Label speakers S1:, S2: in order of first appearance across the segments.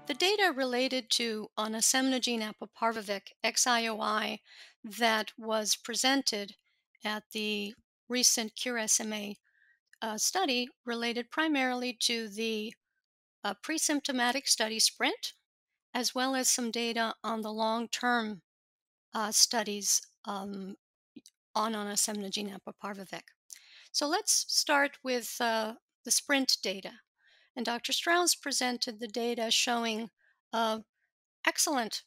S1: The data related to onasemnogene apaparvovec (XIOI) that was presented at the recent Cure SMA study related primarily to the pre-symptomatic study SPRINT, as well as some data on the long-term studies on onasemnogene apaparvovec. So let's start with the SPRINT data. And Dr. Strauss presented the data showing excellent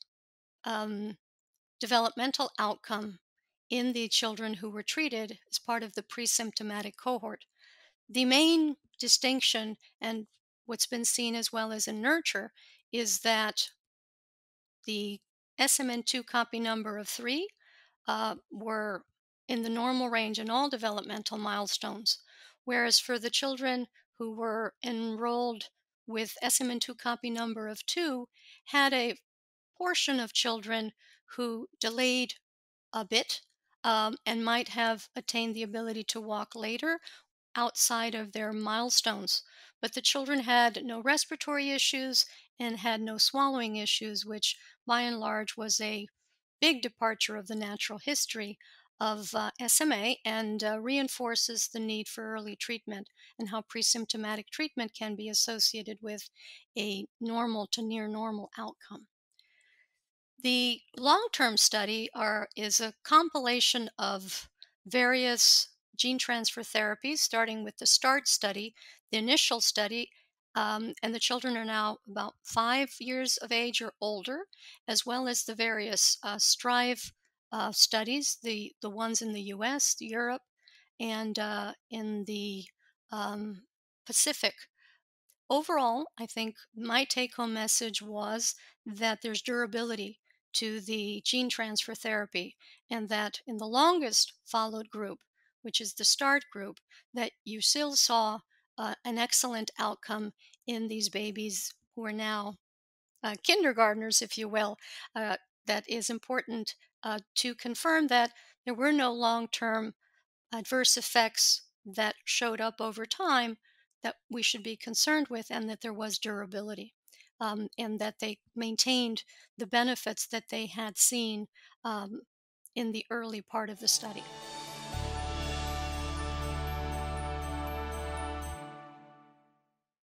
S1: um, developmental outcome in the children who were treated as part of the pre-symptomatic cohort. The main distinction, and what's been seen as well as in nurture, is that the SMN2 copy number of 3 were in the normal range in all developmental milestones, whereas for the children who were enrolled with SMN2 copy number of 2, had a portion of children who delayed a bit and might have attained the ability to walk later outside of their milestones. But the children had no respiratory issues and had no swallowing issues, which by and large was a big departure of the natural history of SMA and reinforces the need for early treatment and how pre-symptomatic treatment can be associated with a normal to near normal outcome. The long-term study is a compilation of various gene transfer therapies, starting with the START study, the initial study, and the children are now about 5 years of age or older, as well as the various STRIVE studies, the ones in the US, Europe, and in the um, Pacific. Overall, I think my take home message was that there's durability to the gene transfer therapy, and that in the longest followed group, which is the START group, that you still saw an excellent outcome in these babies who are now kindergartners, if you will. Uh, that is important to confirm that there were no long term adverse effects that showed up over time that we should be concerned with, and that there was durability, and that they maintained the benefits that they had seen um, in the early part of the study.